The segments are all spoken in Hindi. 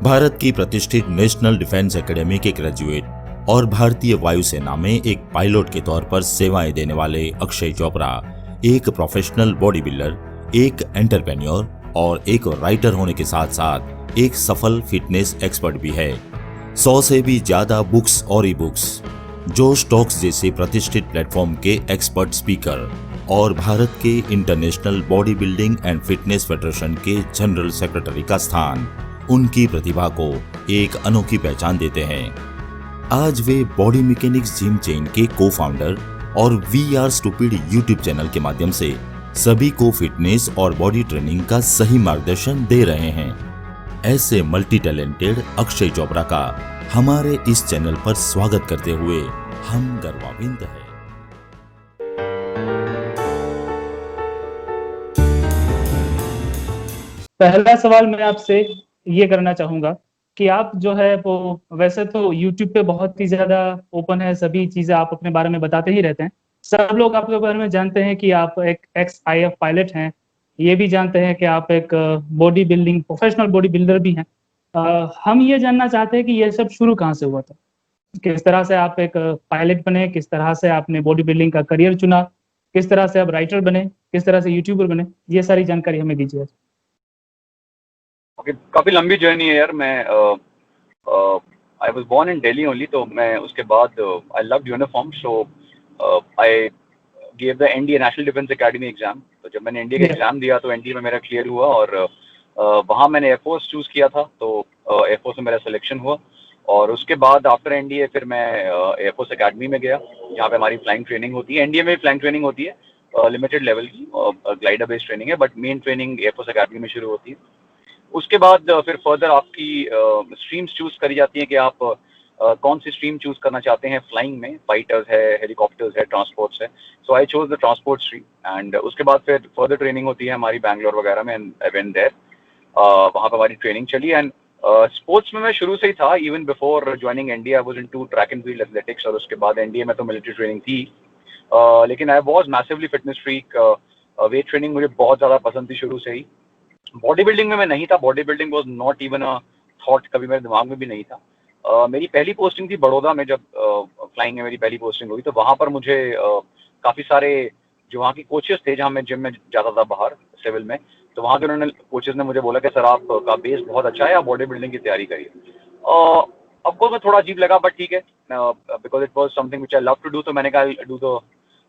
भारत की प्रतिष्ठित नेशनल डिफेंस एकेडमी के ग्रेजुएट और भारतीय वायुसेना में एक पायलट के तौर पर सेवाएं देने वाले अक्षय चोपड़ा एक प्रोफेशनल बॉडी बिल्डर, एक एंटरप्रेन्योर और एक राइटर होने के साथ साथ एक सफल फिटनेस एक्सपर्ट भी है। 100 से भी ज्यादा बुक्स और ई बुक्स, जो स्टॉक्स जैसे प्रतिष्ठित प्लेटफॉर्म के एक्सपर्ट स्पीकर और भारत के international body building and fitness federation के जनरल सेक्रेटरी का स्थान उनकी प्रतिभा को एक अनोखी पहचान देते हैं। आज वे बॉडी मैकेनिक्स जिम चेन के को फाउंडर और we are stupid YouTube channel के माध्यम से सभी को फिटनेस और बॉडी ट्रेनिंग का सही मार्गदर्शन दे रहे हैं। ऐसे मल्टी टैलेंटेड अक्षय चोपड़ा का हमारे इस चैनल पर स्वागत करते हुए हम गर्वान्वित हैं। पहला सवाल मैं आपसे ये करना चाहूंगा कि आप जो है वो वैसे तो YouTube पे बहुत ही ज्यादा ओपन है, सभी चीजें आप अपने बारे में बताते ही रहते हैं। सब लोग आपके बारे में जानते हैं कि आप एक XIF पायलट हैं, ये भी जानते हैं कि आप एक body building professional body builder भी हैं। हम ये जानना चाहते हैं कि ये सब शुरू कहाँ से हुआ था, किस तरह से आप एक पायलट बने, किस तरह से आपने बॉडी बिल्डिंग का करियर चुना, किस तरह से आप राइटर बने, किस तरह से यूट्यूबर बने, ये सारी जानकारी हमें दीजिए। काफी लंबी जर्नी है यार। मैं I was born in Delhi only, तो मैं उसके बाद I loved uniform, so I give the NDA national defence academy exam. तो जब मैंने एनडीए का एग्जाम दिया तो एनडीए में मेरा क्लियर हुआ और वहाँ मैंने एयरफोर्स चूज किया था, तो एयरफोर्स में मेरा सिलेक्शन हुआ। और उसके बाद आफ्टर एनडीए फिर मैं एयरफोर्स एकेडमी में गया, जहाँ पे हमारी फ्लाइंग ट्रेनिंग होती है। एनडीए में फ्लाइंग ट्रेनिंग होती है, लिमिटेड लेवल की ग्लाइडर बेस्ड ट्रेनिंग है, but main training air force academy में शुरू होती है। उसके बाद फिर फर्दर आपकी स्ट्रीम्स चूज करी जाती हैं कि आप कौन सी स्ट्रीम चूज करना चाहते हैं। फ्लाइंग में फाइटर्स है, हेलीकॉप्टर्स है, ट्रांसपोर्ट्स है, so I chose the transport stream. And उसके बाद फिर फर्दर ट्रेनिंग होती है हमारी बैंगलोर वगैरह में, एंड आई वेंट देयर। वहाँ पर हमारी ट्रेनिंग चली। एंड स्पोर्ट्स में मैं शुरू से ही था, even before joining NDA I was into track and field athletics. और उसके बाद एनडीए में तो मिलिट्री ट्रेनिंग थी, लेकिन I was massively fitness freak. Weight training मुझे बहुत ज़्यादा पसंद थी शुरू से ही। बॉडी बिल्डिंग में मैं नहीं था, body building was not even a thought, कभी मेरे दिमाग में भी नहीं था। मेरी पहली पोस्टिंग थी बड़ौदा में, जब फ्लाइंग में मेरी पहली पोस्टिंग हुई, तो वहाँ पर मुझे काफ़ी सारे जो वहाँ के कोचेस थे, जहाँ मैं जिम में जाता था बाहर सिविल में, तो वहाँ के उन्होंने कोचेस ने मुझे बोला कि सर आपका बेस बहुत अच्छा है, आप बॉडी बिल्डिंग की तैयारी करिए। आपको मैं थोड़ा अजीब लगा, बट ठीक है, because it was something which I love to do, तो मैंने कहा डू द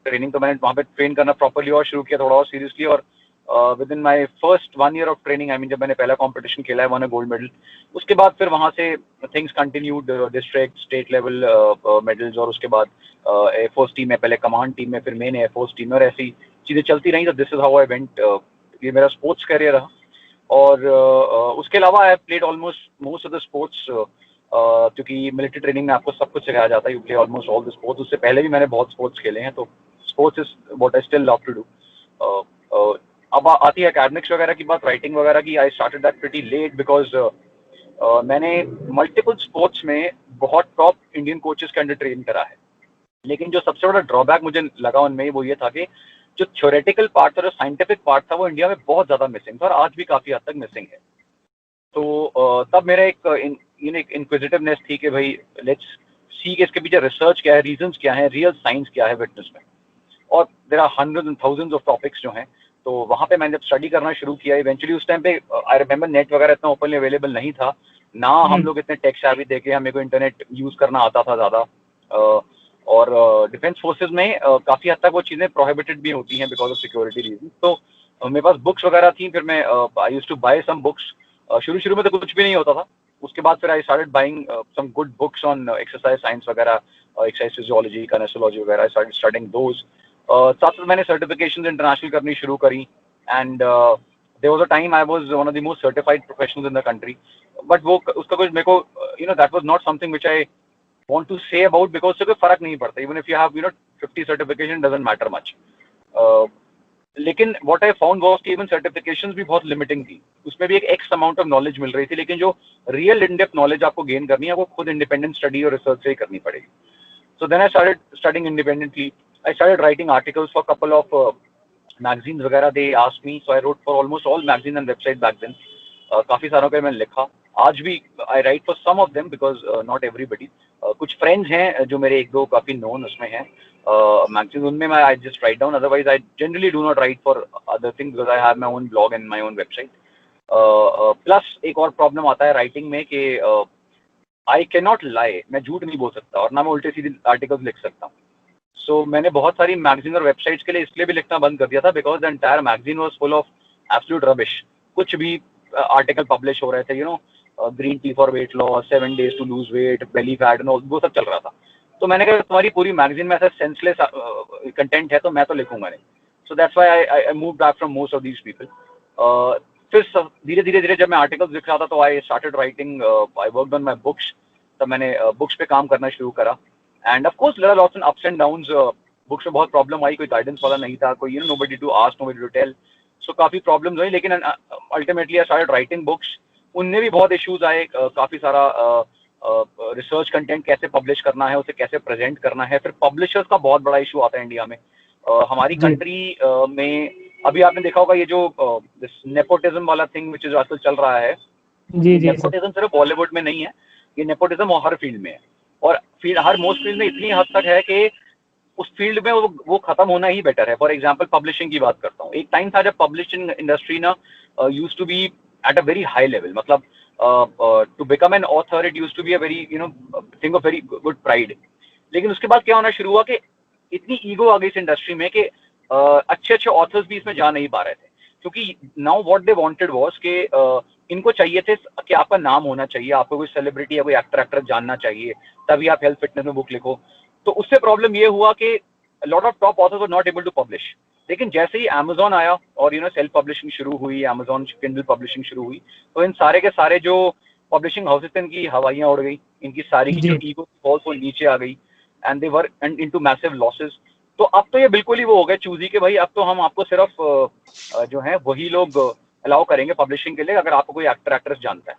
ट्रेनिंग। तो मैंने वहाँ पे ट्रेन करना प्रॉपरली और शुरू किया, थोड़ा और सीरियसली। और with in my first 1 year of training, I mean जब मैंने पहला कॉम्पिटिशन खेला है, वन अ गोल्ड मेडल। उसके बाद फिर वहाँ से things continued, district state level medals, और उसके बाद एयरफोर्स टीम में, पहले कमांड टीम में, फिर मेन एयरफोर्स टीम में, और ऐसी चीज़ें चलती रही। तो this is how I went. ये मेरा स्पोर्ट्स करियर रहा। और उसके अलावा I played almost most of the sports, क्योंकि मिलिट्री ट्रेनिंग में आपको सब कुछ सिखाया जाता है, you play almost all the sports. उससे पहले भी मैंने बहुत स्पोर्ट्स खेले हैं, तो sports is what I still love to do. अब आती है एकेडमिक्स वगैरह की बात, राइटिंग वगैरह की। I started that pretty late, because मैंने मल्टीपल स्पोर्ट्स में बहुत टॉप इंडियन कोचेस के अंडर ट्रेन करा है, लेकिन जो सबसे बड़ा ड्रॉबैक मुझे लगा उनमें वो ये था कि जो थ्योरेटिकल पार्ट था, जो साइंटिफिक पार्ट था, वो इंडिया में बहुत ज़्यादा मिसिंग था, और आज भी काफ़ी हद तक मिसिंग है। तो तब मेरा एक इंक्विजिटिवनेस थी कि भाई लेट्स सी कि इसके पीछे रिसर्च क्या है, रीजंस क्या है, रियल साइंस क्या है फिटनेस में। और there are hundreds and thousands of topics जो हैं। तो वहाँ पे मैंने जब स्टडी करना शुरू किया, इवेंचुअली उस टाइम पे आई रिमेंबर नेट वगैरह इतना ओपनली अवेलेबल नहीं था ना, हम लोग इतने टेक savvy थे कि हमें को इंटरनेट यूज़ करना आता था ज़्यादा। और डिफेंस फोर्सेज में काफ़ी हद तक वो चीज़ें प्रोहिबिटेड भी होती हैं बिकॉज ऑफ सिक्योरिटी रीजन। तो मेरे पास बुक्स वगैरह थी, फिर मैं I used to buy some books. शुरू में तो कुछ भी नहीं होता था। उसके बाद फिर I started buying some good books on exercise science वगैरह, एक्सरसाइज फिजियोलॉजी, काइनेसियोलॉजी वगैरह। I started studying those. साथ में मैंने सर्टिफिकेशंस इंटरनेशनल करनी शुरू करी, and there was a time I was one of the most certified professionals in the country. But वो उसका कुछ मेरे को that was not something which I want to say about, because से कोई फर्क नहीं पड़ता। Even if you have 50 certification, doesn't matter much. लेकिन व्हाट आई फाउंड वाज कि इवन सर्टिफिकेशंस भी बहुत लिमिटिंग थी। उसमें भी एक एक्स अमाउंट ऑफ नॉलेज मिल रही थी, लेकिन जो रियल इन डेप्थ नॉलेज आपको गेन करनी है, वो खुद इंडिपेंडेंट स्टडी और रिसर्च से ही करनी पड़ेगी। So then I started studying independently. I started writing articles for a couple of magazines वगैरह। They asked me, so I wrote for almost all magazines and websites back then. काफ़ी सारों पे मैंने लिखा, आज भी I write for some of them because not everybody. कुछ फ्रेंड्स हैं जो मेरे एक दो काफी नोन उसमें हैं मैगजीन, उनमें मैं I just write down, otherwise I generally do not right for other things because I have my own blog and my own website. Plus एक और प्रॉब्लम आता है राइटिंग में कि आई कैन नॉट लाई, मैं झूठ नहीं बोल सकता और ना मैं उल्टे सीधे आर्टिकल्स लिख सकता हूँ। सो मैंने बहुत सारी मैगजीन और वेबसाइट्स के लिए इसलिए भी लिखना बंद कर दिया था because the entire magazine was full of absolute rubbish. कुछ भी आर्टिकल पब्लिश हो रहे थे, you know, green tea for weight loss, 7 days to lose weight, belly fat, वो सब चल रहा था। तो मैंने कहा तुम्हारी पूरी मैगजीन में ऐसा सेंसलेस कंटेंट है तो मैं तो लिखूंगा नहीं। So that's why I move back from most of these people. फिर धीरे धीरे जब मैं आर्टिकल्स लिख रहा था तो I started writing, I worked on my books. तब मैंने बुक्स पे काम करना शुरू करा and of course there are lots and ups and downs. Books में बहुत प्रॉब्लम आई, कोई गाइडेंस वाला नहीं था, कोई nobody to ask, nobody to tell, so काफी प्रॉब्लम्स हुई, लेकिन ultimately I started writing books. उनमें भी बहुत इश्यूज आए, काफी सारा रिसर्च कंटेंट कैसे पब्लिश करना है, उसे कैसे प्रेजेंट करना है। फिर पब्लिशर्स का बहुत बड़ा इशू आता है इंडिया में। हमारी कंट्री में अभी आपने देखा होगा ये जो नेपोटिज्म वाला थिंग विच जो आजकल चल रहा है, नेपोटिज्म सिर्फ बॉलीवुड में नहीं है, ये नेपोटिज्म हर फील्ड में है और हर मोस्ट फील्ड में इतनी हद तक है कि उस फील्ड में वो खत्म होना ही बेटर है। फॉर एग्जाम्पल पब्लिशिंग की बात करता हूँ, एक टाइम था जब पब्लिशिंग इंडस्ट्री ना used to be at a very high level, मतलब to become an author it used to be a very thing of very good pride. लेकिन उसके बाद क्या होना शुरू हुआ कि इतनी ईगो आ गई इस इंडस्ट्री में कि अच्छे अच्छे ऑथर्स भी इसमें जा नहीं पा रहे थे, क्योंकि now what they wanted was कि इनको चाहिए थे कि आपका नाम होना चाहिए, आपको कोई सेलिब्रिटी या कोई एक्टर जानना चाहिए, तभी आप हेल्थ फिटनेस में बुक लिखो। तो उससे प्रॉब्लम ये हुआ कि lot of top authors were not able to publish. लेकिन जैसे ही अमेजोन आया और सेल्फ पब्लिशिंग शुरू हुई, अमेजोन किंडल पब्लिशिंग शुरू हुई, तो इन सारे के सारे जो पब्लिशिंग हाउसेस थे इनकी हवाइयां उड़ गई, इनकी सारी की जो ईगो फॉल्स वो नीचे आ गई and they were into massive losses. तो अब तो ये बिल्कुल ही वो हो गए चूजी के भाई अब तो हम आपको सिर्फ जो है वही लोग अलाउ करेंगे पब्लिशिंग के लिए अगर आपको कोई एक्टर एक्ट्रेस जानता है।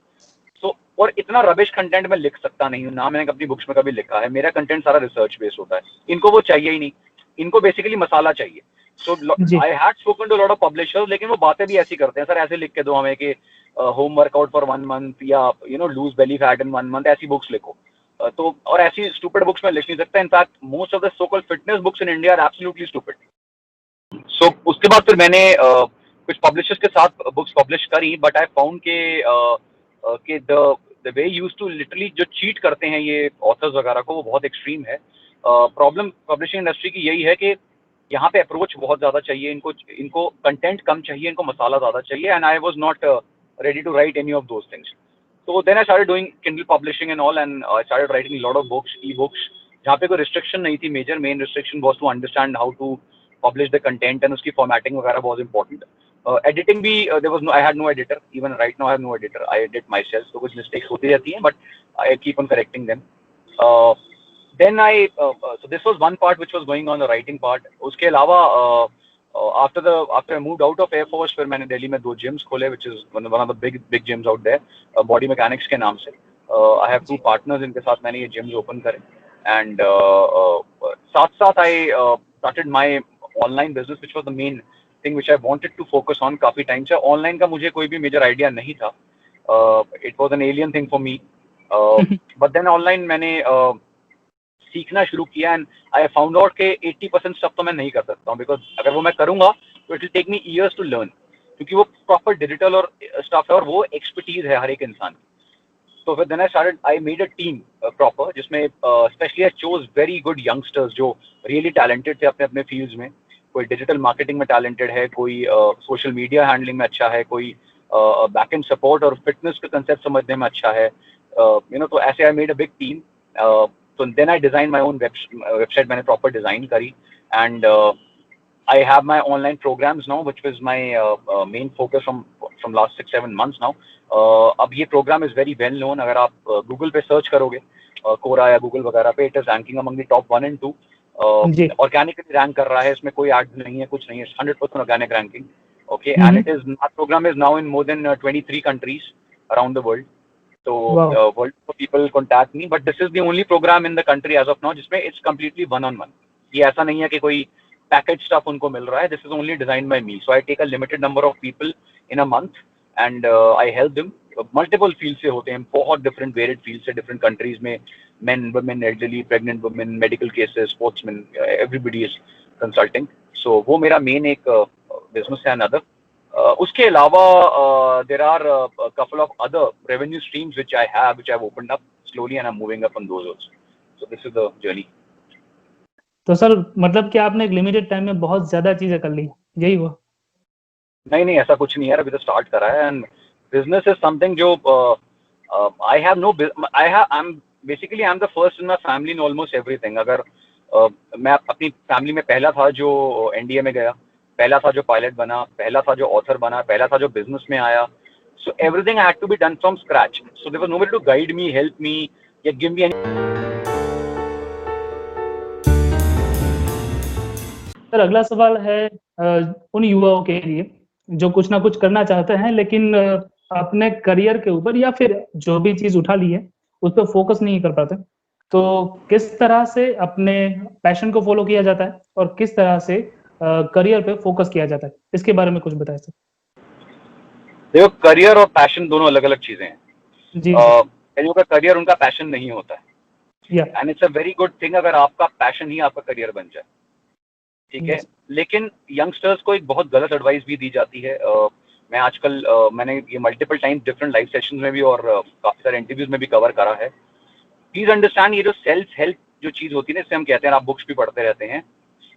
सो और इतना रबिश कंटेंट मैं लिख सकता नहीं हूँ ना, मैंने अपनी बुक्स में कभी लिखा है, मेरा कंटेंट सारा रिसर्च बेस्ड होता है, इनको वो चाहिए ही नहीं, इनको बेसिकली मसाला चाहिए। So I had spoken to lot of publishers, लेकिन वो बातें भी ऐसी करते हैं, सर ऐसे लिख के दो हमें कि होम वर्कआउट फॉर 1 month या lose belly fat in 1 month, ऐसी बुक्स लिखो। तो और ऐसी स्टूपिड बुक्स में लिख नहीं सकता। In fact most of the so called fitness books in India are absolutely stupid. So उसके बाद फिर मैंने कुछ पब्लिशर्स के साथ बुक्स पब्लिश करी, बट आई फाउंड के the way use to literally जो चीट करते हैं ये ऑथर्स वगैरह को, वो बहुत एक्सट्रीम है। प्रॉब्लम पब्लिशिंग इंडस्ट्री की यही है कि यहाँ पे अप्रोच बहुत ज्यादा चाहिए, इनको कंटेंट कम चाहिए, इनको मसाला ज्यादा चाहिए, and I was not ready to write any of those things. So then I started doing Kindle publishing and all, and I started writing a lot of books, e-books, जहाँ पे कोई restriction नहीं थी, major main restriction was to understand how to publish the content and उसकी formatting वगैरह was important. Editing भी there was no, I had no editor, even right now I have no editor, I edit myself, तो कुछ mistakes होती रहती हैं, but I keep on correcting them. Then so this was one part which was going on, the writing part. उसके अलावा after I moved out of Air Force, फिर मैंने दिल्ली में 2 gyms खोले, which is one of the big gyms out there, body mechanics के नाम से. I have 2 partners, इनके साथ मैंने ये gyms open करे, and साथ I started my online business, which was the main thing which I wanted to focus on काफी टाइम से. Online का मुझे कोई भी major idea नहीं था, it was an alien thing for me, but then online मैंने सीखना शुरू किया एंड आई फाउंड आउट के 80% स्टफ तो मैं नहीं कर सकता हूँ, बिकॉज अगर वो मैं करूंगा तो it will take me years to learn, क्योंकि वो प्रॉपर डिजिटल और स्टफ है और वो एक्सपर्टीज है हर एक इंसान की. तो फिर then I made a team proper, जिसमें specially I chose very good youngsters जो रियली टैलेंटेड थे अपने अपने फील्ड्स में. कोई डिजिटल मार्केटिंग में टैलेंटेड है, कोई सोशल मीडिया हैंडलिंग में अच्छा है, कोई बैक एंड सपोर्ट और फिटनेस का कंसेप्ट समझने में अच्छा है, तो ऐसे आई made a big team. So then I designed my own website, मैंने proper design करी, and I have my online programs now, which was my main focus from last 6-7 months now. अब ये program is very well known. अगर आप Google पे search करोगे, Quora या Google वगैरह पे, it is ranking among the top 1 and 2. Organically rank कर रहा है, इसमें कोई ads नहीं है, कुछ नहीं है, 100% organic ranking. Okay, and our program is now in more than 23 countries around the world. So world people contact me, but this is the only program in the country as of now जिसमें it's completely one-on-one. ये ऐसा नहीं है कि कोई package stuff उनको मिल रहा है. This is only designed by me. So I take a limited number of people in a month and I help them multiple field से होते हैं, बहुत डिफरेंट वेरिड फील्ड से, डिफरेंट कंट्रीज में, men women, elderly, pregnant women, medical cases, sportsman, everybody is consulting. So वो मेरा मेन एक बिजनेस है. अनदर उसके अलावा there are couple of other revenue streams which I have, which I have opened up slowly and I am moving up on those also. So this is the journey. तो सर मतलब कि आपने एक लिमिटेड टाइम में बहुत ज्यादा चीजें कर ली, यही हुआ? नहीं, ऐसा कुछ नहीं है, अभी तो स्टार्ट करा है. एंड बिजनेस इज समथिंग जो I have no, I am basically I am the first in my family in almost everything. अगर मैं अपनी फैमिली में पहला था जो एनडीए में गया, पहला था जो पायलट बना, पहला था जो ऑथर बना, पहला था जो बिजनेस में आया. So everything I had to be done from scratch. So there was nobody to guide me, help me या गिव मी एनी. सर अगला सवाल है उन युवाओं के लिए जो कुछ ना कुछ करना चाहते हैं लेकिन अपने करियर के ऊपर या फिर जो भी चीज उठा ली है उस पर फोकस नहीं कर पाते. तो किस तरह से अपने पैशन को फॉलो किया जाता है और किस तरह से करियर पे फोकस किया जाता है, इसके बारे में कुछ बताएं सर. देखो, करियर और पैशन दोनों अलग अलग चीजें हैं. जी कई लोगों का करियर उनका पैशन नहीं होता है. या and it's a very good thing अगर आपका पैशन ही आपका करियर बन जाए. ठीक है. लेकिन यंगस्टर्स को एक बहुत गलत एडवाइस भी दी जाती है. मैं आजकल मैंने ये multiple time different live sessions में भी और काफी सारे इंटरव्यूज में भी कवर करा है. प्लीज अंडरस्टैंड, ये जो सेल्फ हेल्प जो चीज होती है ना, इससे हम कहते हैं, आप बुक्स भी पढ़ते रहते हैं,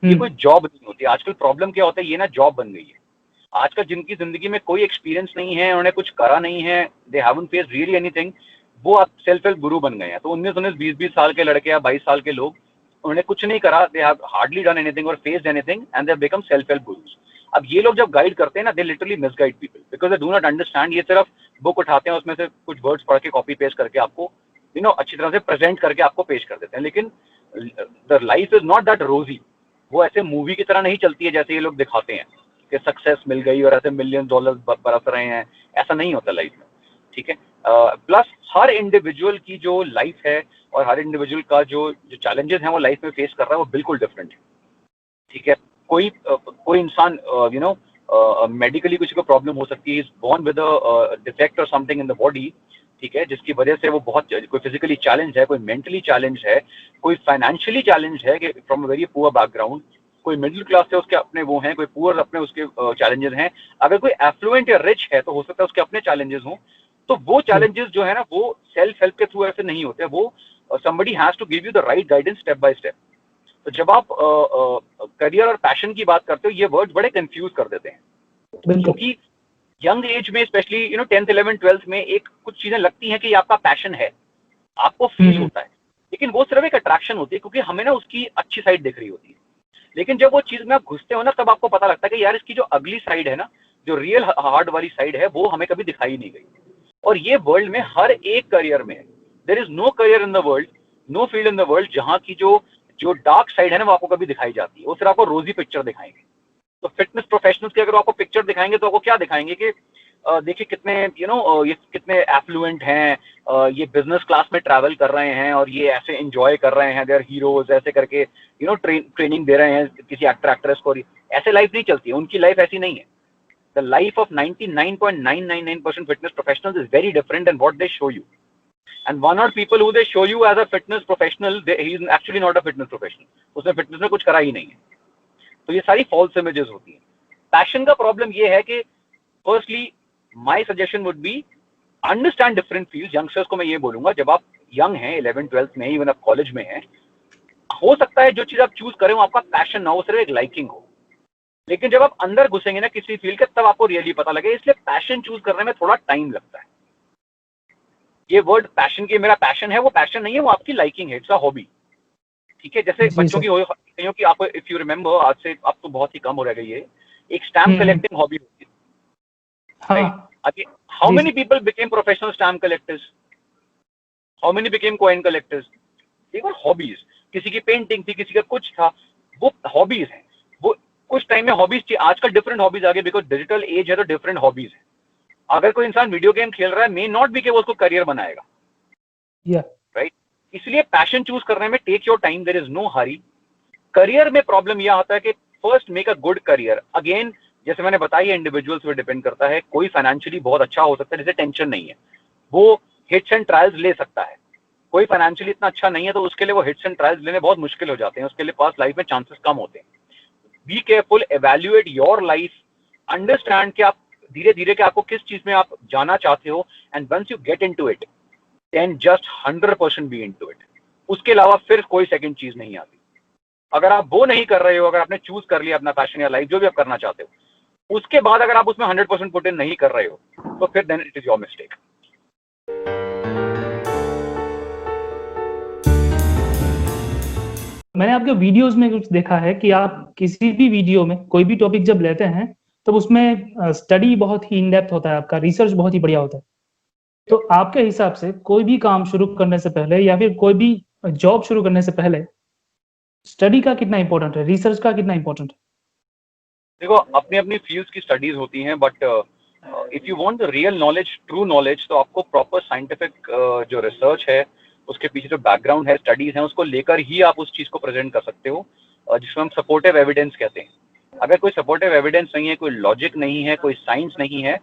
ये कोई जॉब नहीं होती. आजकल प्रॉब्लम क्या होता है, ये ना जॉब बन गई है. आजकल जिनकी जिंदगी में कोई एक्सपीरियंस नहीं है, उन्होंने कुछ करा नहीं है, they haven't faced really anything, वो आप सेल्फ हेल्प गुरु बन गए हैं. तो 19-20 साल के लड़के या 22 साल के लोग, उन्होंने कुछ नहीं करा, they have hardly done anything और faced anything and they have become self help gurus. अब ये लोग जब गाइड करते हैं ना, they literally misguide people because they do not understand. ये सिर्फ बुक उठाते हैं, उसमें से कुछ वर्ड्स पढ़ के कॉपी पेस्ट करके आपको अच्छी तरह से प्रेजेंट करके आपको पेश कर देते हैं. लेकिन the life is not that रोजी. वो ऐसे मूवी की तरह नहीं चलती है जैसे ये लोग दिखाते हैं कि सक्सेस मिल गई और ऐसे $million बरस रहे हैं. ऐसा नहीं होता लाइफ में. ठीक है. प्लस हर इंडिविजुअल की जो लाइफ है और हर इंडिविजुअल का जो चैलेंजेस हैं वो लाइफ में फेस कर रहा है, वो बिल्कुल डिफरेंट है. ठीक है. कोई इंसान मेडिकली किसी को प्रॉब्लम हो सकती है, is born with a defect और समथिंग इन द बॉडी. ठीक है. जिसकी वजह से वो बहुत, कोई फिजिकली चैलेंज है, कोई मेंटली चैलेंज है, कोई फाइनेंशियली चैलेंज है कि from a very poor background, कोई मिडिल क्लास से उसके अपने वो हैं, कोई पुअर अपने उसके चैलेंजेस हैं. अगर कोई एफ्लुएंट या रिच है तो हो सकता है उसके अपने चैलेंजेस हों. तो वो चैलेंजेस जो है ना, वो सेल्फ हेल्प के थ्रू ऐसे नहीं होते. वो somebody has to give you the right guidance step by step. तो जब आप करियर और पैशन की बात करते हो, ये वर्ड्स बड़े कंफ्यूज कर देते हैं. क्योंकि यंग एज में स्पेशली 10th 11th 12th में एक कुछ चीजें लगती हैं कि आपका पैशन है, आपको फील होता है, लेकिन वो सिर्फ एक अट्रैक्शन होती है क्योंकि हमें ना उसकी अच्छी साइड दिख रही होती है. लेकिन जब वो चीज में आप घुसते हो ना, तब आपको पता लगता है कि यार इसकी जो अगली साइड है ना, जो रियल हार्ड वाली साइड है, वो हमें कभी दिखाई नहीं गई. और ये वर्ल्ड में हर एक करियर में है. There is no career in the world, no field in the world जहां की जो डार्क साइड है ना, वो आपको कभी दिखाई जाती है. वो सिर्फ आपको रोजी पिक्चर दिखाएंगे. तो फिटनेस प्रोफेशनल्स की अगर आपको पिक्चर दिखाएंगे तो आपको क्या दिखाएंगे कि देखिए कितने ये कितने एफ्लुएंट हैं, ये बिजनेस क्लास में ट्रैवल कर रहे हैं और ये ऐसे एंजॉय कर रहे हैं, दे आर हीरोज, ऐसे करके ट्रेनिंग दे रहे हैं किसी एक्टर एक्ट्रेस को. ऐसे लाइफ नहीं चलती है, उनकी लाइफ ऐसी नहीं है. The life of 99.999% fitness professionals is very different than what they show you. And one or people who they show you as a fitness professional, he is actually not a fitness professional. उसने फिटनेस में कुछ करा ही नहीं है. तो ये सारी false images होती हैं. पैशन का प्रॉब्लम ये है कि firstly, my suggestion would be understand different fields. Youngsters को मैं ये बोलूंगा, जब आप young हैं, 11th 12th में, even आप कॉलेज में हैं, हो सकता है जो चीज आप चूज करें वो आपका पैशन ना हो, सिर्फ एक लाइकिंग हो. लेकिन जब आप अंदर घुसेंगे ना किसी फील्ड के, तब आपको रियली पता लगे. इसलिए पैशन चूज करने में थोड़ा टाइम लगता है. ये वर्ड पैशन की, मेरा पैशन है, वो पैशन नहीं है, वो आपकी लाइकिंग है, इट्स अ हॉबी. ठीक है. जैसे बच्चों की कईयों की, आपको इफ यू रिमेंबर, आज से अब तो बहुत ही कम हो रह गई है, एक स्टैम्प कलेक्टिंग हॉबी होती है. अभी how many people became professional stamp collectors, how many became coin collectors? They were hobbies. किसी की पेंटिंग थी, किसी का कुछ था, वो हॉबीज है. वो कुछ टाइम में हॉबीज थी, आजकल डिफरेंट हॉबीज आ गई बिकॉज डिजिटल एज है, तो डिफरेंट हॉबीज है. अगर कोई इंसान वीडियो गेम खेल रहा है, मे नॉट बी कि वो उसको करियर बनाएगा. राइट. इसलिए पैशन चूज करने में take your time, there is no hurry. Career में प्रॉब्लम यह आता है कि first make a good career. Again जैसे मैंने बताया इंडिविजुअल्स पे डिपेंड करता है, कोई फाइनेंशियली बहुत अच्छा हो सकता है जिसे टेंशन नहीं है, वो हिट्स एंड ट्रायल्स ले सकता है। कोई फाइनेंशियली इतना अच्छा नहीं है तो उसके लिए वो हिट्स एंड ट्रायल्स लेने बहुत मुश्किल हो जाते हैं, उसके लिए पास लाइफ में चांसेस कम होते हैं। Be careful, evaluate your life, understand कि आप धीरे धीरे कि आपको किस चीज में आप जाना चाहते हो, and once you get into it then just 100% be into it. उसके अलावा फिर कोई सेकंड चीज नहीं आती। अगर आप वो नहीं कर रहे हो, अगर आपने चूज कर लिया अपना पैशन या लाइफ जो भी आप करना चाहते हो, उसके बाद अगर आप उसमें 100% पुट इन नहीं कर रहे हो तो फिर then it is your mistake. मैंने आपके वीडियोस में कुछ देखा है कि आप किसी भी वीडियो में कोई भी टॉपिक जब लेते हैं तो उसमें स्टडी बहुत ही इन डेप्थ होता है, आपका रिसर्च बहुत ही बढ़िया होता है। तो आपके हिसाब से कोई भी काम शुरू करने से पहले या फिर कोई भी जॉब शुरू करने से पहले स्टडी का कितना इंपॉर्टेंट है, रिसर्च का कितना इंपॉर्टेंट है? देखो, अपनी अपनी फील्ड्स की स्टडीज होती हैं, but if you want the real knowledge, true knowledge, तो आपको प्रॉपर साइंटिफिक जो रिसर्च है, उसके पीछे जो बैकग्राउंड है, स्टडीज हैं, उसको लेकर ही आप उस चीज को प्रेजेंट कर सकते हो, जिसको हम सपोर्टिव एविडेंस कहते हैं। अगर कोई सपोर्टिव एविडेंस नहीं है, कोई लॉजिक नहीं है, कोई साइंस नहीं है,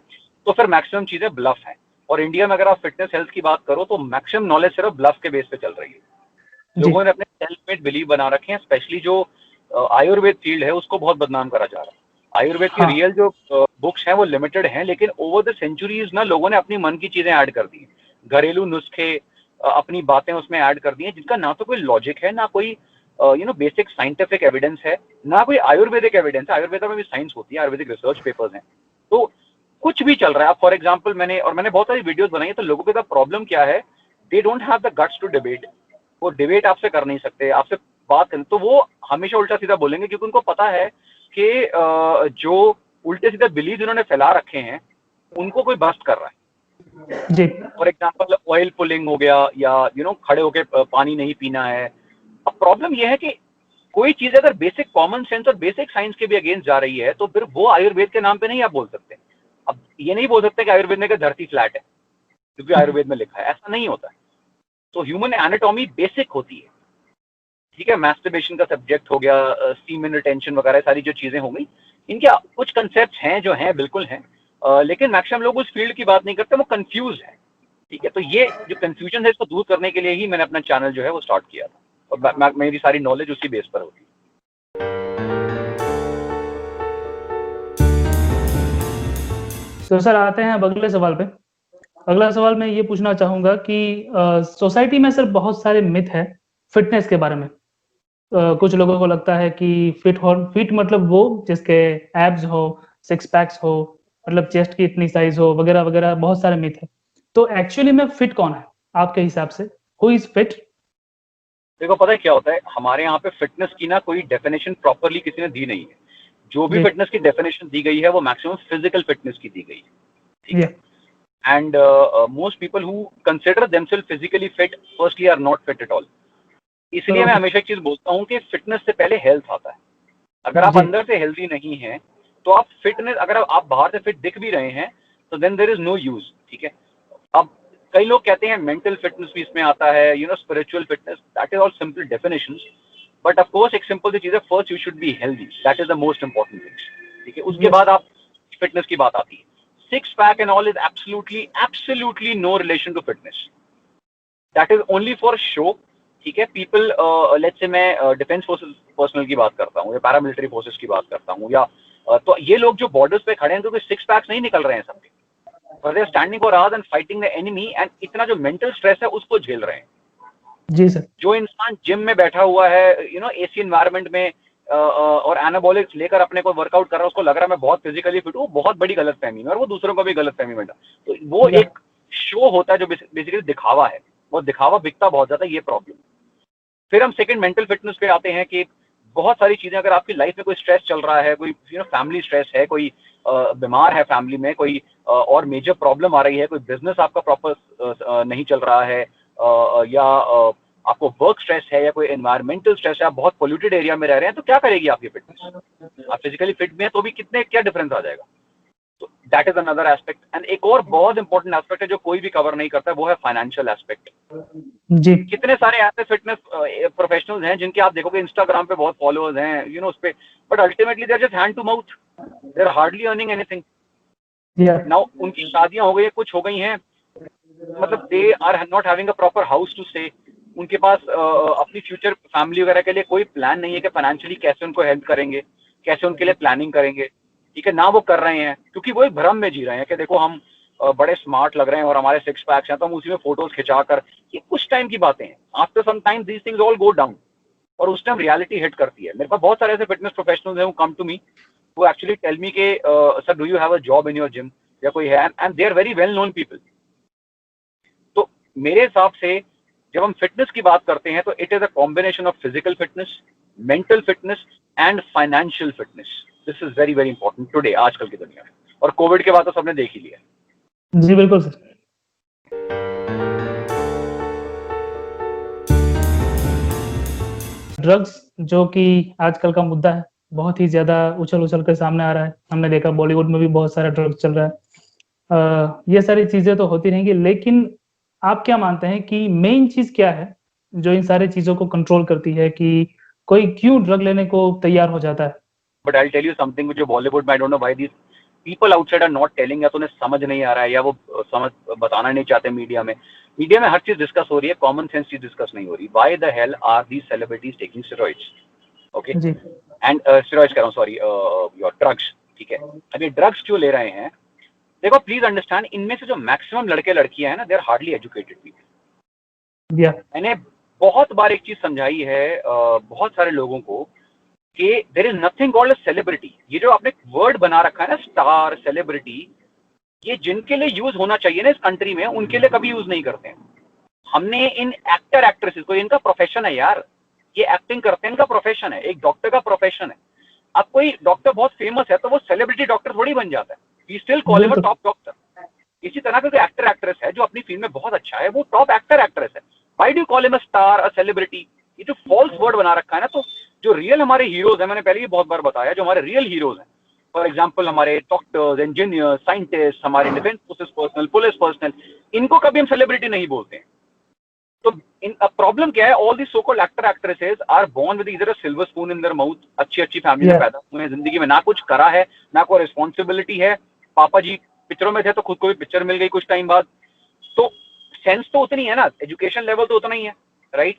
तो फिर मैक्सिमम चीजें ब्लफ हैं। और इंडिया में अगर आप फिटनेस हेल्थ की बात करो तो मैक्सिमम नॉलेज सिर्फ ब्लफ के बेस पे चल रही है। लोगों ने अपने सेल्फ मेड बिलीव बना रखे हैं, स्पेशली जो आयुर्वेद फील्ड है उसको बहुत बदनाम करा जा रहा है। आयुर्वेद की रियल जो बुक्स हैं वो लिमिटेड हैं, लेकिन ओवर द सेंचुरीज ना लोगों ने अपनी मन की चीजें ऐड कर दी, घरेलू नुस्खे, अपनी बातें उसमें ऐड कर दी हैं, जिनका ना तो कोई लॉजिक है, ना कोई बेसिक साइंटिफिक एविडेंस है, ना कोई आयुर्वेदिक एविडेंस है। आयुर्वेद में भी साइंस होती है, आयुर्वेदिक रिसर्च पेपर्स हैं, तो कुछ भी चल रहा है। आप फॉर एग्जाम्पल मैंने बहुत सारी वीडियोस बनाई है, तो लोगों के साथ प्रॉब्लम क्या है, they don't have the guts to debate. वो डिबेट आपसे कर नहीं सकते, आपसे बात करें तो वो हमेशा उल्टा सीधा बोलेंगे, क्योंकि उनको पता है कि जो उल्टे सीधे बिलीव इन्होंने फैला रखे हैं उनको कोई बस्ट कर रहा है जी। फॉर एग्जाम्पल ऑयल पुलिंग हो गया, या खड़े होके पानी नहीं पीना है। अब प्रॉब्लम यह है कि कोई चीज अगर बेसिक कॉमन सेंस और बेसिक साइंस के भी अगेंस्ट जा रही है तो फिर वो आयुर्वेद के नाम पे नहीं आप बोल सकते। अब ये नहीं बोल सकते कि आयुर्वेद में धरती फ्लैट है क्योंकि आयुर्वेद में लिखा है, ऐसा नहीं होता है। तो ह्यूमन एनाटॉमी बेसिक होती है, ठीक है। मैस्टरबेशन का सब्जेक्ट हो गया, सीमेन रिटेंशन वगैरह सारी जो चीजें हो गई, इनके कुछ कंसेप्ट हैं जो हैं, बिल्कुल हैं, लेकिन मैक्सिमम लोग उस फील्ड की बात नहीं करते, वो कंफ्यूज है, ठीक है। तो ये जो कंफ्यूजन है इसको दूर करने के लिए ही मैंने अपना चैनल जो है वो स्टार्ट किया था, और मेरी सारी नॉलेज उसी बेस पर होती है। तो सर आते हैं अब अगले सवाल पे। अगला सवाल मैं ये पूछना चाहूंगा कि सोसाइटी में सर बहुत सारे मिथ है फिटनेस के बारे में। कुछ लोगों को लगता है कि फिट मतलब वो जिसके एब्स हो, सिक्स पैक्स हो, मतलब चेस्ट की इतनी साइज हो, वगैरह वगैरह, बहुत सारे मिथ है। तो एक्चुअली में फिट कौन है आपके हिसाब से? Who is fit? देखो, पता है क्या होता है, हमारे यहाँ पे फिटनेस की ना कोई डेफिनेशन प्रॉपरली किसी ने दी नहीं है। जो भी फिटनेस की डेफिनेशन दी गई है वो मैक्सिमम फिजिकल फिटनेस की दी गई है, ठीक है। And most people who consider themselves physically fit firstly are not fit at all. इसलिए मैं हमेशा एक चीज बोलता हूँ कि फिटनेस से पहले हेल्थ आता है। अगर आप अंदर से हेल्दी नहीं है तो आप फिटनेस, अगर आप बाहर से फिट दिख भी रहे हैं तो then there is no use, ठीक है। अब कई लोग कहते हैं मेंटल फिटनेस भी इसमें आता है, spiritual fitness, that is all simple definitions. But of course एक सिंपल सी चीज है, first you should be healthy, that is the most important thing, ठीक है। उसके बाद आप फिटनेस की बात आती है। Six pack and all is absolutely no relation to fitness, that is only for show, ठीक है। पीपल, लेट्स से मैं डिफेंस फोर्सेस पर्सनल की बात करता हूँ या पैरामिलिट्री फोर्सेस की बात करता हूँ, या तो ये लोग जो बॉर्डर्स पे खड़े हैं क्योंकि सिक्स पैक्स नहीं निकल रहे हैं सबके, पर they are standing for others and fighting the enemy, and इतना जो मेंटल स्ट्रेस है उसको झेल रहे हैं। जी सर। जो इंसान जिम में बैठा हुआ है, एसी एनवायरनमेंट में, और एनाबॉलिक्स लेकर अपने को वर्कआउट कर रहा है, उसको लग रहा है मैं बहुत फिजिकली फिट हूँ, बहुत बड़ी गलतफहमी है, और वो दूसरों को भी गलतफहमी में डाल। तो वो एक शो होता है जो बेसिकली दिखावा है, वो दिखावा बिकता बहुत ज्यादा, ये प्रॉब्लम। फिर हम सेकंड मेंटल फिटनेस पे आते हैं कि बहुत सारी चीजें, अगर आपकी लाइफ में कोई स्ट्रेस चल रहा है, कोई फैमिली स्ट्रेस है, कोई बीमार है फैमिली में, कोई और मेजर प्रॉब्लम आ रही है, कोई बिजनेस आपका प्रॉपर नहीं चल रहा है, या आपको वर्क स्ट्रेस है, या कोई एनवायरमेंटल स्ट्रेस है, आप बहुत पोल्यूटेड एरिया में रह रहे हैं, तो क्या करेगी आपकी फिटनेस? आप फिजिकली फिट भी हैं तो भी क्या डिफरेंस आ जाएगा? तो that is another aspect. And एक और बहुत इंपॉर्टेंट एस्पेक्ट है जो कोई भी कवर नहीं करता है, वो है फाइनेंशियल एस्पेक्ट। जी। कितने सारे ऐसे फिटनेस प्रोफेशनल्स हैं जिनके आप देखोगे इंस्टाग्राम पे बहुत फॉलोअर्स हैं, उस पे, but ultimately they are just hand to mouth, they are hardly earning anything. Yeah. Now उनकी शादियां हो गई है, कुछ हो गई हैं, मतलब they are not having a proper house to stay. उनके पास अपनी फ्यूचर फैमिली वगैरह के लिए कोई प्लान नहीं है कि फाइनेंशियली कैसे उनको हेल्प करेंगे, कैसे उनके लिए प्लानिंग करेंगे। ठीक है ना, वो कर रहे हैं क्योंकि वो एक भ्रम में जी रहे हैं कि देखो हम बड़े स्मार्ट लग रहे हैं और हमारे 6 पैक्स हैं तो हम उसी में फोटोज खिंचा कर, ये कुछ टाइम की बातें हैं। After some time these things all go down और उस टाइम रियलिटी हिट करती है। मेरे पास बहुत सारे ऐसे फिटनेस प्रोफेशनल्स हैं who come to me, who actually tell me के sir do you have a job in your gym, या कोई है, and they are very well known people. तो मेरे हिसाब से जब हम फिटनेस की बात करते हैं तो it is a combination of physical fitness, mental fitness and financial fitness. This is very very important today, आजकल की दुनिया में, और कोविड के बाद तो सबने देख ही लिया। जी बिल्कुल सर। ड्रग्स जो कि आजकल का मुद्दा है, बहुत ही ज्यादा उछल उछल कर सामने आ रहा है। हमने देखा बॉलीवुड में भी बहुत सारा ड्रग्स चल रहा है। ये सारी चीजें तो होती रहेंगी, लेकिन आप क्या मानते हैं कि मेन चीज क्या है जो इन सारी चीजों को कंट्रोल करती है कि कोई क्यों ड्रग लेने को तैयार हो जाता है? But I tell you something, जो बॉलीवुड में I don't know why these people outside are not telling, या तो उन्हें समझ नहीं आ रहा है या वो समझ बताना नहीं चाहते। मीडिया में हर चीज डिस्कस हो रही है, कॉमन सेंस चीज डिस्कस नहीं हो रही। Why the hell are these celebrities taking steroids? Okay, जी एंड स्टेरॉइड्स कह रहा हूँ, सॉरी, योर ड्रग्स। ठीक है, अब ये ड्रग्स क्यों ले रहे हैं? देखो प्लीज अंडरस्टैंड, इनमें से जो मैक्सिमम लड़के लड़कियां हैं ना, they are hardly educated people. या मैंने बहुत बार एक चीज समझाई है बहुत सारे लोगों को कि there is nothing called a celebrity. ये जो आपने वर्ड बना रखा है ना, स्टार, सेलिब्रिटी, ये जिनके लिए यूज होना चाहिए ना इस कंट्री में, उनके लिए कभी यूज नहीं करते हैं। हमने इन एक्टर एक्ट्रेसेस को, इनका प्रोफेशन है यार, ये एक्टिंग करते हैं, इनका प्रोफेशन है, एक डॉक्टर का प्रोफेशन है। अब कोई डॉक्टर बहुत फेमस है तो वो सेलिब्रिटी डॉक्टर थोड़ी बन जाता है, we still call him a top doctor. इसी तरह का कोई एक्टर एक्ट्रेस है जो अपनी फील्ड में बहुत अच्छा है, वो टॉप एक्टर एक्ट्रेस है। Why do call him a star, a celebrity? ये जो फॉल्स वर्ड बना रखा है ना, तो जो रियल हमारे हीरोज हैं, मैंने पहले ही बहुत बार बताया, जो हमारे रियल हीरोज हैं, फॉर एग्जाम्पल हमारे डॉक्टर्स, इंजीनियर, साइंटिस्ट, हमारे defence forces personal, police personal, इनको कभी हम सेलिब्रिटी नहीं बोलते हैं। तो इन प्रॉब्लम क्या है? All the so called actor actresses are born with either a silver spoon in their mouth. अच्छी अच्छी फैमिली में Yeah. पैदा हुए हैं, जिंदगी में ना कुछ करा है, ना कोई रिस्पॉन्सिबिलिटी है। पापा जी पिक्चरों में थे तो खुद को भी पिक्चर मिल गई कुछ टाइम बाद, तो सेंस तो उतनी है ना, एजुकेशन लेवल तो उतना ही है, राइट?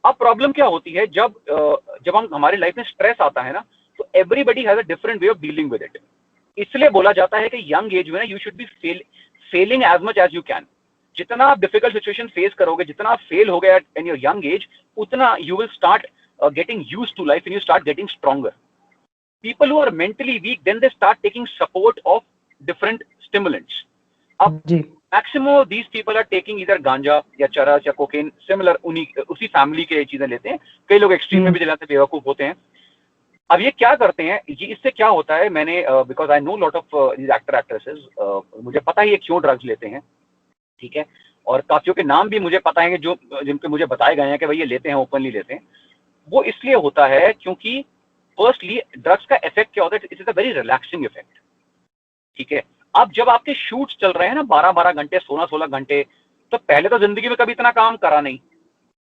अब प्रॉब्लम क्या होती है, जब हम हमारी लाइफ में स्ट्रेस आता है ना, तो everybody has a different way of dealing with it. इसलिए बोला जाता है कि यंग एज में ना, you should be failing as much as you can. जितना आप डिफिकल्ट सिचुएशन फेस करोगे, जितना आप फेल हो गया इन योर यंग एज, उतना you will start getting used to life and you start getting stronger. People who are mentally weak, then they start taking support of different stimulants. अब जी maximum of these people are taking either गांजा या चरस या कोकेन, सिमिलर उसी फैमिली के चीजें लेते हैं। कई लोग एक्सट्रीम में भी चलाते हैं, बेवकूफ होते हैं। अब ये क्या करते हैं, ये इससे क्या होता है, मैंने because I know lot of these actor actresses, मुझे पता है ये क्यों ड्रग्स लेते हैं, ठीक है, और काफियों के नाम भी मुझे पता है कि जो जिनके मुझे बताए गए हैं कि भाई ये लेते हैं, ओपनली लेते हैं। वो इसलिए होता है क्योंकि फर्स्टली ड्रग्स का इफेक्ट क्या होता है, it is a very relaxing effect. ठीक है, अब जब आपके शूट्स चल रहे हैं ना 12-12 घंटे, 16-16 घंटे, तो पहले तो जिंदगी में कभी इतना काम करा नहीं।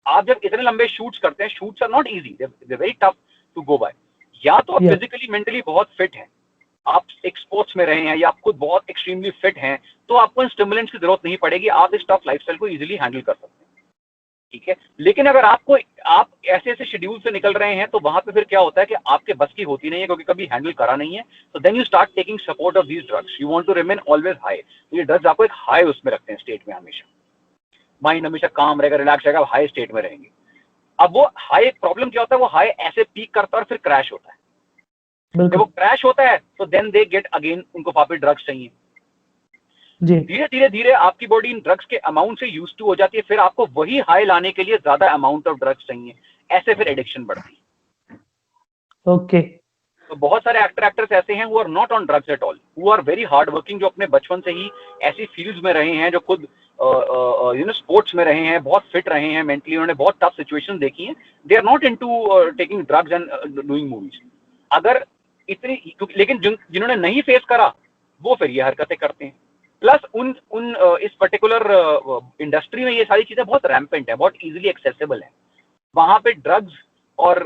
आप जब इतने लंबे शूट्स करते हैं, shoots are not easy, they very tough to go by. या तो आप Yeah. फिजिकली मेंटली बहुत फिट हैं, आप एक स्पोर्ट्स में रहे हैं, या आप खुद बहुत एक्सट्रीमली फिट हैं, तो आपको इन स्टिमुलेंट्स की जरूरत नहीं पड़ेगी, आप इस टफ लाइफस्टाइल को इजीली हैंडल कर सकते हैं। ठीक है, लेकिन अगर आप ऐसे ऐसे शेड्यूल से निकल रहे हैं, तो वहां पे फिर क्या होता है कि आपके बस की होती नहीं है, क्योंकि कभी हैंडल करा नहीं है। तो then you start taking support of these drugs, you want to remain always high. तो ये ड्रग्स आपको एक हाई उसमें रखते हैं, स्टेट में, हमेशा माइंड हमेशा काम रहेगा, रिलैक्स रहेगा, हाई स्टेट में रहेंगे। अब वो हाई, प्रॉब्लम क्या होता है, वो हाई ऐसे पीक करता है और फिर क्रैश होता है। जब वो बिल्कुल क्रैश होता है तो देन दे गेट अगेन, उनको वापस ड्रग्स चाहिए। जी धीरे धीरे धीरे आपकी बॉडी इन ड्रग्स के अमाउंट से यूज टू हो जाती है, फिर आपको वही हाई लाने के लिए ज्यादा अमाउंट ऑफ ड्रग्स चाहिए, ऐसे फिर एडिक्शन बढ़ती है। ओके तो बहुत सारे एक्टर एक्टर्स ऐसे हैं who are not on drugs at all, who are very hard working, जो अपने बचपन से ही ऐसी फील्ड्स में रहे हैं, जो खुद स्पोर्ट्स में रहे हैं, बहुत फिट रहे हैं मेंटली, उन्होंने बहुत टफ सिचुएशन देखी हैं। They are not into taking drugs and doing movies. अगर इतनी, लेकिन जिन्होंने नहीं फेस करा, वो फिर ये हरकतें करते हैं। प्लस इस पर्टिकुलर इंडस्ट्री में ये सारी चीजें बहुत रैम्पेंट है, बहुत इजीली एक्सेसिबल है। वहां पे ड्रग्स और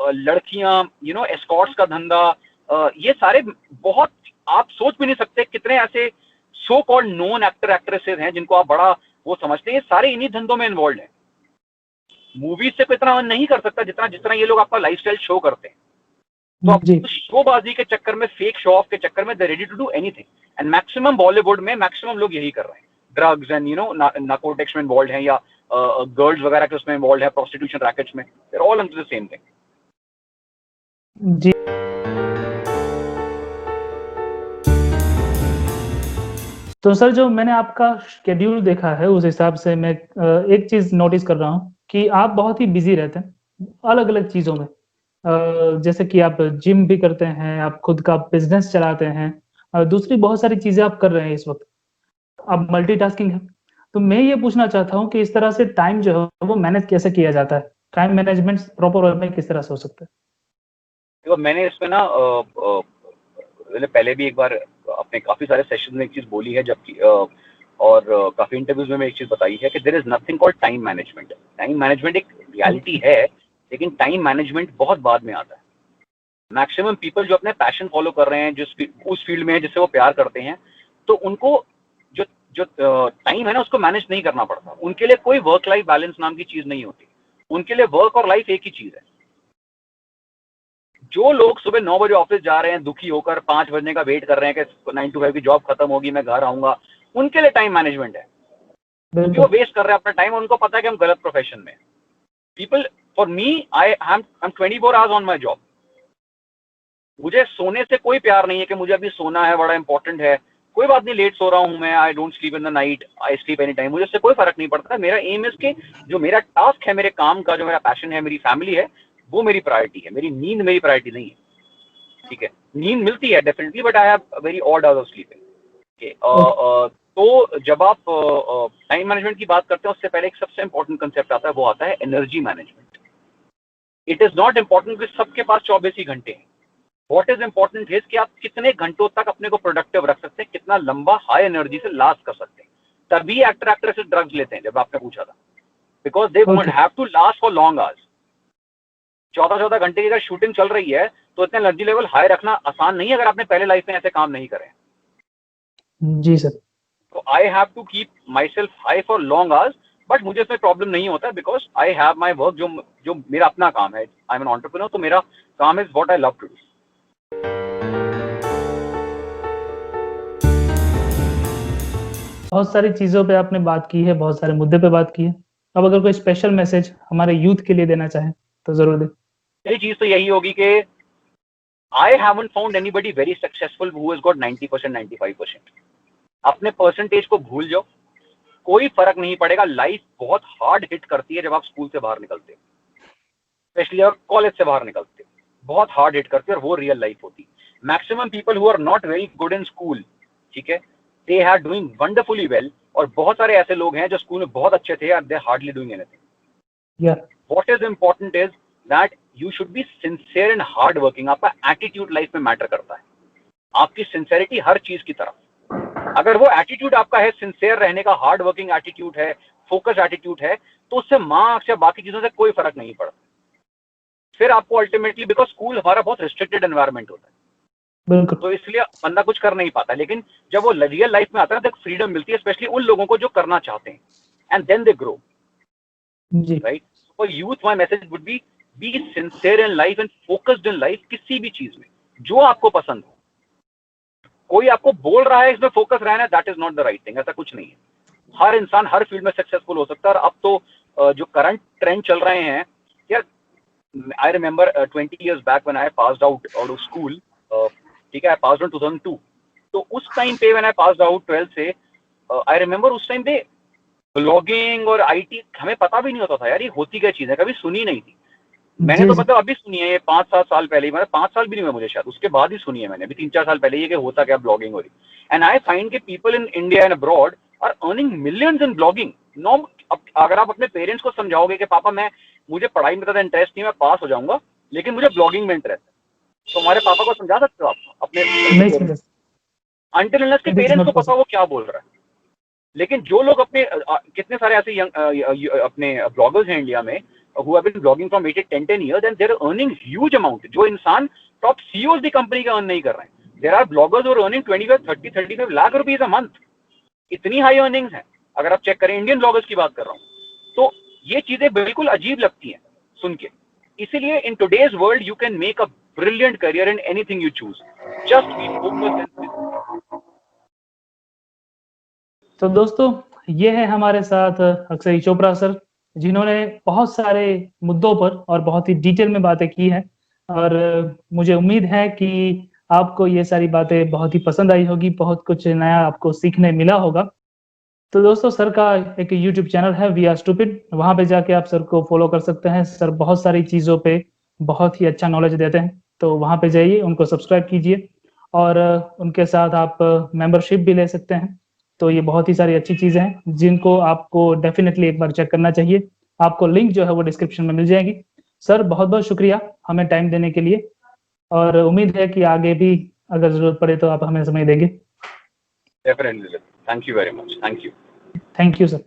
लड़कियां, एस्कॉर्ट्स का धंधा, ये सारे बहुत, आप सोच भी नहीं सकते कितने ऐसे so called known actor actresses हैं जिनको आप बड़ा वो समझते हैं, ये सारे इन्हीं धंधों में इन्वॉल्व हैं। मूवीज से कोई इतना अर्न नहीं कर सकता जितना जितना ये लोग आपका लाइफस्टाइल शो करते हैं। तो आप जी शोबाजी के चक्कर में, फेक शो ऑफ के चक्कर में they ready to do anything, and maximum Bollywood में मैक्सिमम लोग यही कर रहे हैं। Drugs and you know narcotics में इन्वॉल्व हैं, या गर्ल्स वगैरह के उसमें इन्वॉल्व है, प्रोस्टिट्यूशन रैकेट्स में, they are all into the same thing. जी। तो सर जो मैंने आपका शेड्यूल देखा है उस हिसाब से मैं एक चीज नोटिस कर रहा हूँ कि आप बहुत ही बिजी रहते हैं अलग अलग चीजों में। जैसे कि आप जिम भी करते हैं, आप खुद का बिजनेस चलाते हैं, दूसरी बहुत सारी चीजें आप कर रहे हैं इस वक्त, अब मल्टीटास्किंग है। तो मैं ये पूछना चाहता हूँ कि इस तरह से टाइम जो है वो मैनेज कैसे किया जाता है, टाइम मैनेजमेंट प्रॉपर वे में किस तरह से हो सकता है? देखो मैंने इसमें ना मैंने पहले भी एक बार अपने काफी सारे सेशन में एक चीज बोली है, जबकि और काफी इंटरव्यूज में एक चीज बताई है कि there is nothing called time management. Time management एक रियलिटी है, लेकिन टाइम मैनेजमेंट बहुत बाद में आता है। मैक्सिमम पीपल जो अपने पैशन फॉलो कर रहे हैं, जिस उस फील्ड में है जिससे वो प्यार करते हैं, तो उनको जो जो टाइम है ना उसको मैनेज नहीं करना पड़ता। उनके लिए कोई वर्क लाइफ बैलेंस नाम की चीज नहीं होती। उनके लिए वर्क और लाइफ एक ही चीज है। जो लोग सुबह 9 बजे ऑफिस जा रहे हैं दुखी होकर, 5 बजने का वेट कर रहे हैं कि 9 to 5 की जॉब खत्म होगी, मैं घर आऊंगा, उनके लिए टाइम मैनेजमेंट है। क्योंकि वो वेस्ट कर रहे हैं अपना टाइम, उनको पता है कि हम गलत प्रोफेशन में। People, for me, I am 24 hours on my job. मुझे सोने से कोई प्यार नहीं है कि मुझे अभी सोना है, बड़ा इंपॉर्टेंट है। कोई बात नहीं, लेट सो रहा हूं मैं, I don't sleep in the night, I sleep any time, मुझे इससे कोई फर्क नहीं पड़ता। मेरा एम इज कि जो मेरा टास्क है, मेरे काम का जो मेरा पैशन है, मेरी फैमिली है, वो मेरी प्रायोरिटी है। मेरी नींद मेरी प्रायोरिटी नहीं है। ठीक है, नींद मिलती है definitely, but I have very odd hours of sleeping. तो जब आप टाइम मैनेजमेंट की बात करते हैं, उससे पहले एक सबसे इंपॉर्टेंट कंसेप्ट आता है, वो आता है energy management. It is not important कि सबके पास 24 ही घंटे हैं। व्हाट इज इंपॉर्टेंट इज कि आप कितने घंटों तक अपने को प्रोडक्टिव रख सकते हैं, कितना लंबा हाई एनर्जी से लास्ट कर सकते हैं। तभी एक्टर एक्ट्रेसेस ड्रग्स लेते हैं, जब आपने पूछा था, because they won't have to last for long hours. 14-14 घंटे की अगर शूटिंग चल रही है तो इतना एनर्जी लेवल हाई रखना आसान नहीं है, अगर आपने पहले लाइफ में ऐसे काम नहीं करे। जी सर। तो I have to keep myself high for long hours, but मुझे इसमें प्रॉब्लम नहीं होता, because I have my work, जो मेरा अपना काम है। आई एम एन एंटरप्रेन्योर, तो मेरा काम is what I love to do. बहुत सारी चीजों पे आपने बात की है, बहुत सारे मुद्दे पे बात की है। अब अगर कोई स्पेशल मैसेज हमारे यूथ के लिए देना चाहें तो जरूर दें। पहली चीज तो यही होगी कि I haven't found anybody very successful who has got 90%, 95%। अपने परसेंटेज को भूल जाओ, कोई फर्क नहीं पड़ेगा। लाइफ बहुत हार्ड हिट करती है जब आप स्कूल से बाहर निकलते हो, स्पेशली और कॉलेज से बाहर निकलते हो, बहुत हार्ड हिट करती है, और वो रियल लाइफ होती। Maximum people who are not very good in school, ठीक है, they are doing wonderfully well, और बहुत सारे ऐसे लोग हैं जो स्कूल में बहुत अच्छे थे और they hardly doing anything. What is important is that you should be sincere and hard working. आपका एटीट्यूड लाइफ में मैटर करता है, आपकी सिंसियरिटी हर चीज की तरफ। अगर वो एटीट्यूड आपका है, सिंसियर रहने का, हार्ड वर्किंग एटीट्यूड है, फोकस एटीट्यूड है, तो उससे मार्क्स या बाकी चीजों से कोई फर्क नहीं पड़ता। फिर आपको अल्टीमेटली, बिकॉज स्कूल हमारा बहुत रिस्ट्रिक्टेड एनवायरनमेंट होता है, बिल्कुल, तो इसलिए बंदा कुछ कर नहीं पाता। लेकिन जब वो रियल लाइफ में आता है तो फ्रीडम मिलती है, स्पेशली उन लोगों को जो करना चाहते हैं, एंड देन दे ग्रो, जी right. For youth my message would be sincere in life and focused in life, किसी भी चीज में जो आपको पसंद हो। कोई आपको बोल रहा है इसमें फोकस रहना, that is not the right thing. ऐसा कुछ नहीं है। हर इंसान हर फील्ड में सक्सेसफुल हो सकता है। और अब तो जो करंट ट्रेंड चल रहे हैं यार, I remember 20 years back when I passed out of school, ठीक है, आई पास्ड इन 2002। तो उस टाइम पे when I passed out 12th से, आई रिमेंबर उस टाइम पे ब्लॉगिंग और आईटी हमें पता भी नहीं होता था यार, ये होती क्या चीज है, कभी सुनी नहीं थी। मैंने तो मतलब अभी सुनी है, ये 5-7 साल पहले, मतलब 5 साल भी नहीं हुए मुझे शायद, उसके बाद ही सुनी है मैंने, अभी 3-4 साल पहले ये कि होता क्या ब्लॉगिंग हो रही। एंड आई फाइंड कि people in India and abroad are earning millions in blogging. No, अगर आप अपने पेरेंट्स को समझाओगे कि पापा मुझे पढ़ाई में ज़्यादा इंटरेस्ट नहीं, मैं पास हो जाऊंगा, लेकिन मुझे ब्लॉगिंग में इंटरेस्ट है, तो हमारे पापा को समझा सकते हो आप अपने अनटिल अनलेस के पेरेंट्स को पता वो क्या बोल रहा है। लेकिन जो लोग अपने कितने सारे ऐसे अपने ब्लॉगर्स हैं इंडिया में who have been blogging from 8-10 years and they're earning huge amount। जो इंसान टॉप सीईओज भी कंपनी का अर्न नहीं कर रहे हैं। देयर आर ब्लॉगर्स और earning 25, 30, 35 lakh rupees a month. इतनी हाई अर्निंग्स हैं अगर आप चेक करें, इंडियन ब्लॉगर्स की बात कर रहा हूं। तो ये चीजें बिल्कुल अजीब लगती हैं सुन के। इसीलिए in today's world you can make a brilliant career in anything you choose, just be focused. तो दोस्तों, ये है हमारे साथ अक्षय चोपड़ा सर, जिन्होंने बहुत सारे मुद्दों पर और बहुत ही डिटेल में बातें की हैं। और मुझे उम्मीद है कि आपको ये सारी बातें बहुत ही पसंद आई होगी, बहुत कुछ नया आपको सीखने मिला होगा। तो दोस्तों, सर का एक यूट्यूब चैनल है वी आर स्टूपिड, वहाँ पे जाके आप सर को फॉलो कर सकते हैं। सर बहुत सारी चीज़ों पे बहुत ही अच्छा नॉलेज देते हैं, तो वहाँ पे जाइए, उनको सब्सक्राइब कीजिए और उनके साथ आप मेंबरशिप भी ले सकते हैं। तो ये बहुत ही सारी अच्छी चीज़ें हैं जिनको आपको डेफिनेटली एक बार चेक करना चाहिए। आपको लिंक जो है वो डिस्क्रिप्शन में मिल जाएगी। सर बहुत बहुत शुक्रिया हमें टाइम देने के लिए, और उम्मीद है कि आगे भी अगर ज़रूरत पड़े तो आप हमें समय देंगे। Definitely. Thank you very much. Thank you. Thank you sir.